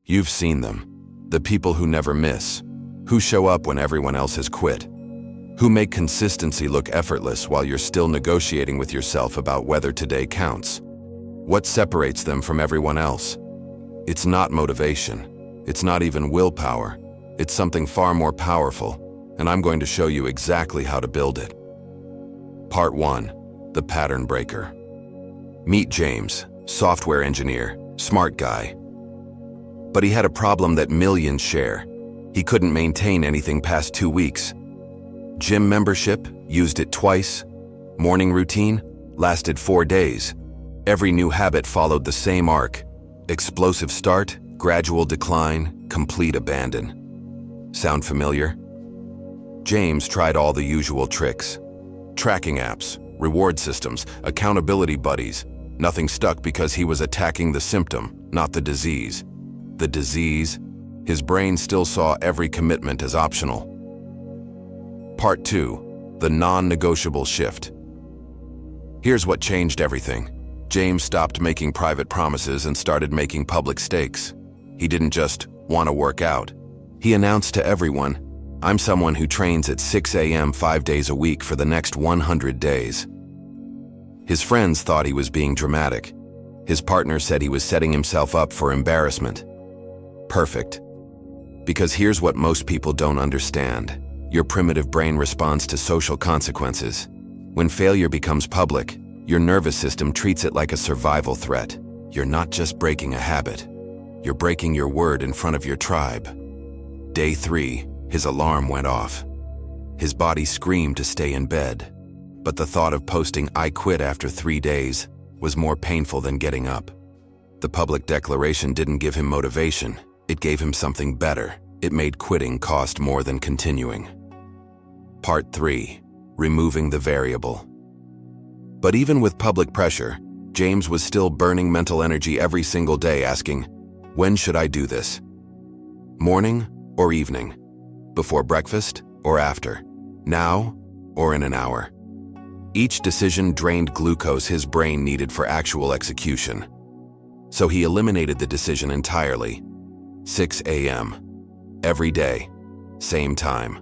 You've seen them. The people who never miss, who show up when everyone else has quit, who make consistency look effortless while you're still negotiating with yourself about whether today counts. What separates them from everyone else? It's not motivation. It's not even willpower. It's something far more powerful, and I'm going to show you exactly how to build it. Part 1. The Pattern Breaker. Meet James, software engineer, smart guy. But he had a problem that millions share. He couldn't maintain anything past 2 weeks. Gym membership, used it twice. Morning routine, lasted 4 days. Every new habit followed the same arc. Explosive start, gradual decline, complete abandon. Sound familiar? James tried all the usual tricks. Tracking apps, reward systems, accountability buddies. Nothing stuck because he was attacking the symptom, not the disease. The disease, his brain still saw every commitment as optional. Part 2. The non-negotiable shift. Here's what changed everything. James stopped making private promises and started making public stakes. He didn't just want to work out. He announced to everyone, "I'm someone who trains at 6 a.m. 5 days a week for the next 100 days. His friends thought he was being dramatic. His partner said he was setting himself up for embarrassment. Perfect. Because here's what most people don't understand. Your primitive brain responds to social consequences. When failure becomes public, your nervous system treats it like a survival threat. You're not just breaking a habit. You're breaking your word in front of your tribe. Day 3, his alarm went off. His body screamed to stay in bed. But the thought of posting "I quit after 3 days" was more painful than getting up. The public declaration didn't give him motivation. It gave him something better. It made quitting cost more than continuing. Part 3. Removing the variable. But even with public pressure, James was still burning mental energy every single day asking, "When should I do this? Morning or evening? Before breakfast or after? Now or in an hour?" Each decision drained glucose his brain needed for actual execution. So he eliminated the decision entirely. 6 a.m. Every day, same time.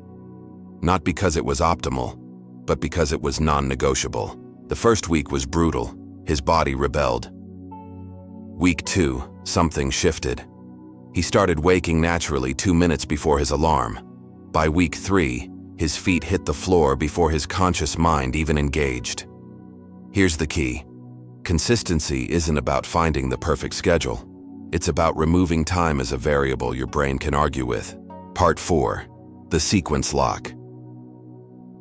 Not because it was optimal, but because it was non-negotiable. The first week was brutal. His body rebelled. Week 2, something shifted. He started waking naturally 2 minutes before his alarm. By week 3, his feet hit the floor before his conscious mind even engaged. Here's the key. Consistency isn't about finding the perfect schedule. It's about removing time as a variable your brain can argue with. Part 4. The sequence lock.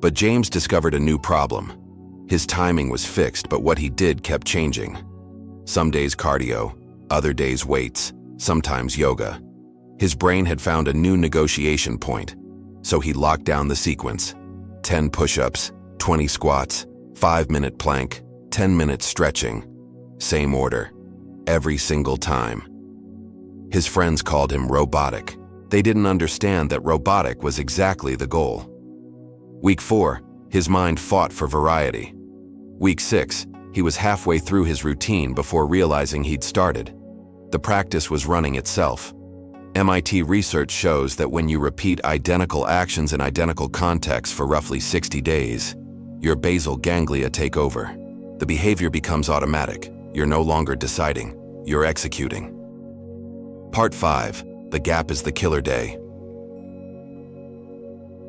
But James discovered a new problem. His timing was fixed, but what he did kept changing. Some days cardio, other days weights, sometimes yoga. His brain had found a new negotiation point, so he locked down the sequence. 10 push-ups, 20 squats, 5-minute plank, 10-minute stretching. Same order, every single time. His friends called him robotic. They didn't understand that robotic was exactly the goal. Week 4, his mind fought for variety. Week 6, he was halfway through his routine before realizing he'd started. The practice was running itself. MIT research shows that when you repeat identical actions in identical contexts for roughly 60 days, your basal ganglia take over. The behavior becomes automatic. You're no longer deciding, you're executing. Part 5. The gap is the killer day.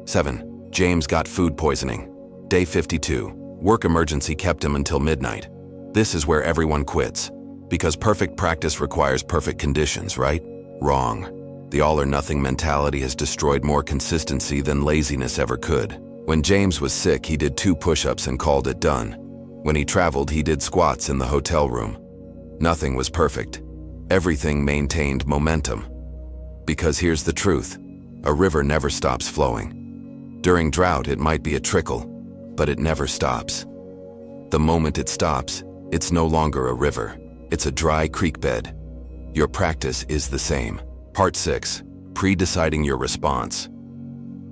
7. James got food poisoning. Day 52. Work emergency kept him until midnight. This is where everyone quits. Because perfect practice requires perfect conditions, right? Wrong. The all-or-nothing mentality has destroyed more consistency than laziness ever could. When James was sick, he did 2 push-ups and called it done. When he traveled, he did squats in the hotel room. Nothing was perfect. Everything maintained momentum. Because here's the truth. A river never stops flowing. During drought, it might be a trickle, but it never stops. The moment it stops, it's no longer a river. It's a dry creek bed. Your practice is the same. Part 6. Pre-deciding your response.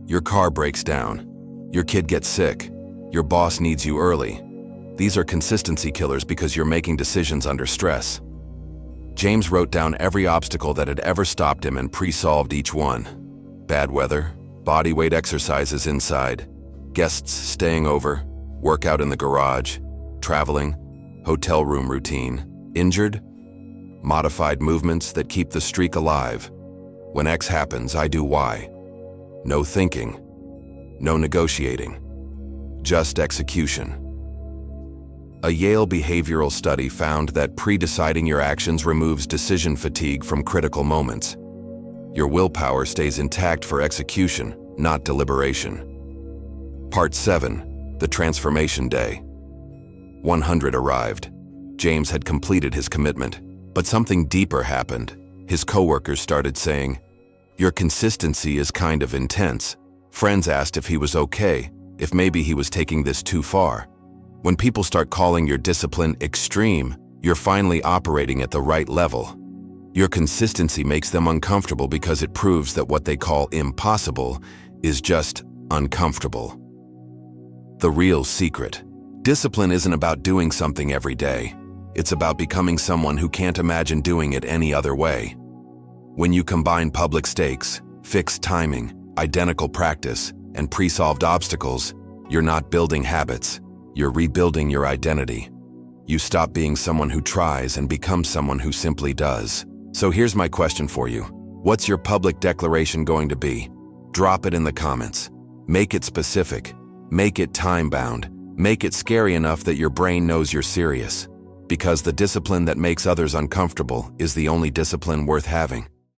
Your car breaks down. Your kid gets sick. Your boss needs you early. These are consistency killers because you're making decisions under stress. James wrote down every obstacle that had ever stopped him and pre-solved each one. Bad weather, body weight exercises inside, guests staying over, workout in the garage, traveling, hotel room routine, injured, modified movements that keep the streak alive. When X happens, I do Y. No thinking, no negotiating, just execution. A Yale behavioral study found that pre-deciding your actions removes decision fatigue from critical moments. Your willpower stays intact for execution, not deliberation. Part 7. The Transformation Day. 100 arrived. James had completed his commitment, but something deeper happened. His coworkers started saying, "Your consistency is kind of intense." Friends asked if he was okay, if maybe he was taking this too far. When people start calling your discipline extreme, you're finally operating at the right level. Your consistency makes them uncomfortable because it proves that what they call impossible is just uncomfortable. The real secret. Discipline isn't about doing something every day. It's about becoming someone who can't imagine doing it any other way. When you combine public stakes, fixed timing, identical practice, and pre-solved obstacles, you're not building habits. You're rebuilding your identity. You stop being someone who tries and become someone who simply does. So here's my question for you. What's your public declaration going to be? Drop it in the comments. Make it specific. Make it time-bound. Make it scary enough that your brain knows you're serious. Because the discipline that makes others uncomfortable is the only discipline worth having.